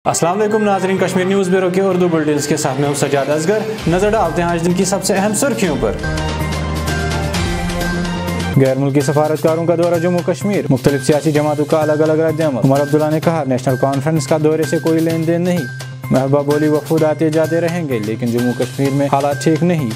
अस्सलाम वालेकुम नाज़रीन, कश्मीर न्यूज़ ब्यूरो के उर्दू बुलेटिन्स के साथ में हूं सजाद असगर। नजर डालते हैं आज दिन की सबसे अहम सुर्खियों पर। गैर मुल्की सफारतकारों का दौरा जम्मू कश्मीर, मुख्तलिफ सियासी जमातों का अलग अलग रद्द-ए-अमल। उमर अब्दुल्ला ने कहा, नेशनल कॉन्फ्रेंस का दौरे से कोई लेन देन नहीं। महबूबा बोली, वफूद आते जाते रहेंगे लेकिन जम्मू कश्मीर में हालात ठीक नहीं।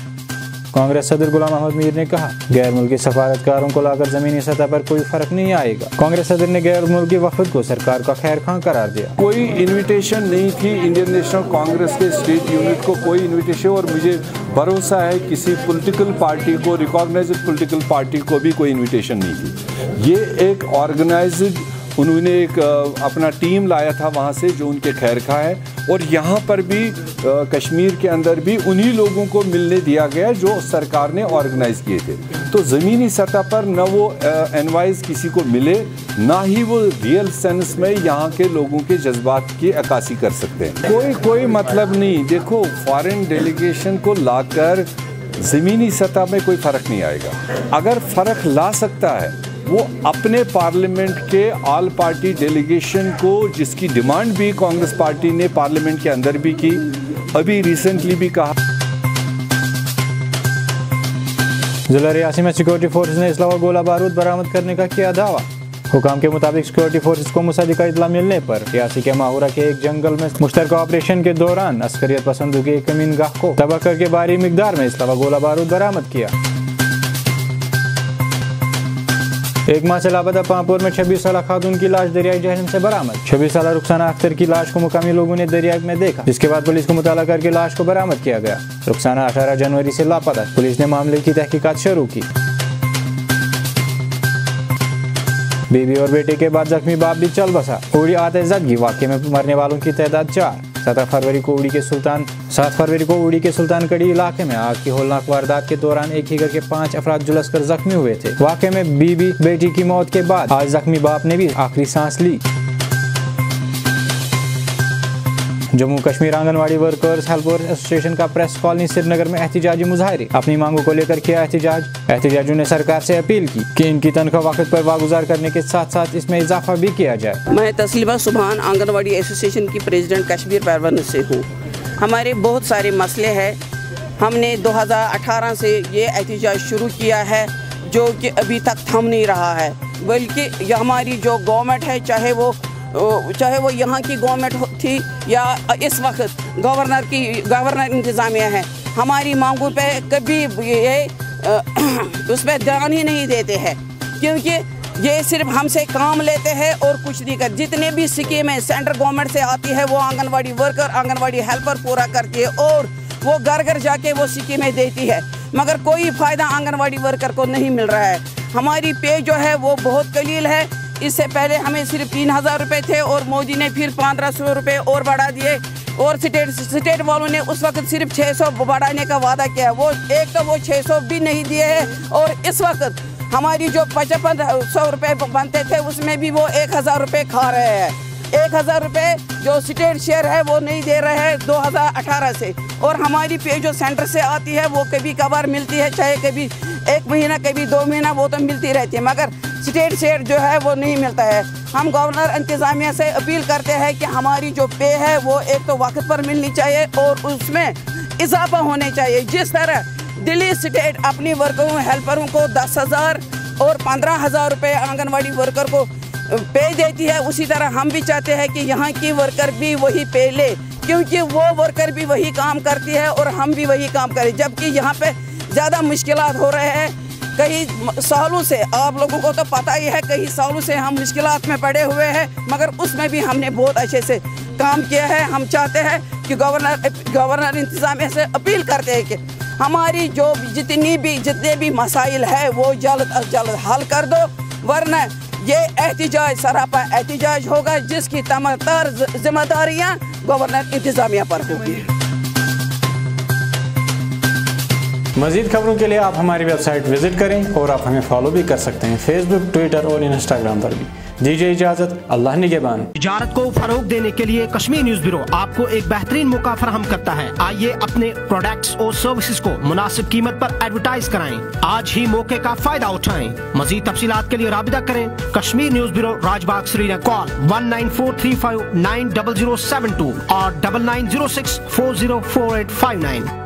कांग्रेस सदर गुलाम अहमद मीर ने कहा, गैर मुल्की सफारतकारों को लाकर जमीनी सतह पर कोई फर्क नहीं आएगा। कांग्रेस सदर ने गैर मुल्की वफद को सरकार का खैर खां करार दिया। कोई इनविटेशन नहीं थी इंडियन नेशनल कांग्रेस के स्टेट यूनिट को, कोई इनविटेशन, और मुझे भरोसा है किसी पॉलिटिकल पार्टी को, रिकॉग्नाइज्ड पॉलिटिकल पार्टी को भी कोई इनविटेशन नहीं थी। ये एक ऑर्गेनाइज्ड, उन्होंने एक अपना टीम लाया था वहाँ से जो उनके खैर खा है, और यहाँ पर भी कश्मीर के अंदर भी उन्हीं लोगों को मिलने दिया गया जो सरकार ने ऑर्गेनाइज किए थे। तो ज़मीनी सतह पर न वो एनवाइस किसी को मिले, ना ही वो रियल सेंस में यहाँ के लोगों के जज्बात की अक्कासी कर सकते हैं। कोई मतलब नहीं। देखो, फॉरेन डेलीगेशन को लाकर ज़मीनी सतह में कोई फ़र्क नहीं आएगा। अगर फ़र्क ला सकता है वो अपने पार्लियामेंट के ऑल पार्टी डेलीगेशन को, जिसकी डिमांड भी कांग्रेस पार्टी ने पार्लियामेंट के अंदर भी की, अभी रिसेंटली भी कहा। जिला रियासी में सिक्योरिटी फोर्सेस ने इसलावा गोला बारूद बरामद करने का किया दावा। हुकाम के मुताबिक सिक्योरिटी फोर्सेस को मुसद्दिका इत्तला मिलने पर रियासी के माहौरा के एक जंगल में मुश्तरका ऑपरेशन के दौरान अस्करियत पसंदों के एक कमीनगाह को तबाह करके भारी मिकदार में इसलावा गोला बारूद बरामद किया। एक माह से लापता पांपोर में 26 साल खातून की लाश दरियाई जहलम से बरामद। 26 साल रुखसाना अख्तर की लाश को मुकामी लोगों ने दरिया में देखा, जिसके बाद पुलिस को मुताला करके लाश को बरामद किया गया। रुखसाना 18 जनवरी से लापता। पुलिस ने मामले की तहकीकात शुरू की। बीवी और बेटे के बाद जख्मी बाप भी चल बसा। उड़ी आतिशज़दगी वाक़े में मरने वालों की तादाद 4। 7 फरवरी को उड़ी के सुल्तान कड़ी इलाके में आग की होलनाक वारदात के दौरान एक ही घर के 5 अफराद झुलस कर जख्मी हुए थे। वाक़े में बीवी बेटी की मौत के बाद आज जख्मी बाप ने भी आखिरी सांस ली। Jammu Kashmir anganwadi workers helper association का प्रेस कॉलोनी श्रीनगर में एहतिजाजी मुजाहरे। अपनी मांगों को लेकर किया एहतिजाजियों ने सरकार से अपील की कि इनकी तनख्वाह वक्त पर वागुजार करने के साथ साथ इसमें इजाफा भी किया जाए। मैं तस्लीमा सुभान आंगनवाड़ी एसोसिएशन की प्रेसिडेंट कश्मीर परवन से हूँ। हमारे बहुत सारे मसले हैं। हमने 2018 से ये एहतिजाज शुरू किया है, जो कि अभी तक थम नहीं रहा है। बल्कि हमारी जो गवर्नमेंट है, चाहे वो यहाँ की गवर्नमेंट थी या इस वक्त गवर्नर इंतज़ामिया है, हमारी मांगों पे कभी ये उस पर ध्यान ही नहीं देते हैं, क्योंकि ये सिर्फ हमसे काम लेते हैं और कुछ नहीं कर। जितने भी स्कीमें सेंट्रल गवर्नमेंट से आती है वो आंगनवाड़ी वर्कर, आंगनवाड़ी हेल्पर पूरा करती है और वो घर घर जाके वो स्कीमें देती है, मगर कोई फ़ायदा आंगनवाड़ी वर्कर को नहीं मिल रहा है। हमारी पे जो है वो बहुत कलील है। इससे पहले हमें सिर्फ 3000 रुपये थे और मोदी ने फिर 1500 रुपये और बढ़ा दिए, और स्टेट वालों ने उस वक्त सिर्फ 600 बढ़ाने का वादा किया। वो 600 भी नहीं दिए हैं, और इस वक्त हमारी जो 5500 रुपये बनते थे उसमें भी वो 1000 रुपये खा रहे हैं। 1000 रुपये जो स्टेट शेयर है वो नहीं दे रहे हैं 2018 से, और हमारी पे जो सेंटर से आती है वो कभी कभार मिलती है, चाहे कभी 1 महीना कभी 2 महीना वो तो मिलती रहती है, मगर स्टेट शेयर जो है वो नहीं मिलता है। हम गवर्नर इंतज़ामिया से अपील करते हैं कि हमारी जो पे है वो एक तो वक्त पर मिलनी चाहिए और उसमें इजाफा होने चाहिए। जिस तरह दिल्ली स्टेट अपनी वर्करों हेल्परों को 10,000 और 15,000 रुपये आंगनवाड़ी वर्कर को पे देती है, उसी तरह हम भी चाहते हैं कि यहाँ की वर्कर भी वही पे ले, क्योंकि वो वर्कर भी वही काम करती है और हम भी वही काम करें। जबकि यहाँ पे ज़्यादा मुश्किलात हो रहे हैं। कई सालों से, आप लोगों को तो पता ही है, कई सालों से हम मुश्किलात में पड़े हुए हैं, मगर उसमें भी हमने बहुत अच्छे से काम किया है। हम चाहते हैं कि गवर्नर इंतज़ामिया से अपील करते हैं कि हमारी जो जितने भी मसाइल है वो जल्द अज जल्द हल कर दो, वरना ये एहतिजाज सरापा एहतिजाज होगा, जिसकी तमाम जिम्मेदारियाँ गवर्नर इंतज़ामिया पर होगी। मज़ीद खबरों के लिए आप हमारी वेबसाइट विजिट करें और आप हमें फॉलो भी कर सकते हैं फेसबुक, ट्विटर और इंस्टाग्राम पर भी। दीजिए इजाजत, अल्लाह निगहबान। तिजारत को फरोग देने के लिए कश्मीर न्यूज ब्यूरो आपको एक बेहतरीन मौका फराहम करता है। आइए अपने प्रोडक्ट्स और सर्विसेज को मुनासिब कीमत पर एडवर्टाइज कराएं। आज ही मौके का फायदा उठाएं। मजीद तफसीलात के लिए राबिता करें Kashmir news bureau, Rajbagh, Srinagar. Call 19435900072 और 9906404859।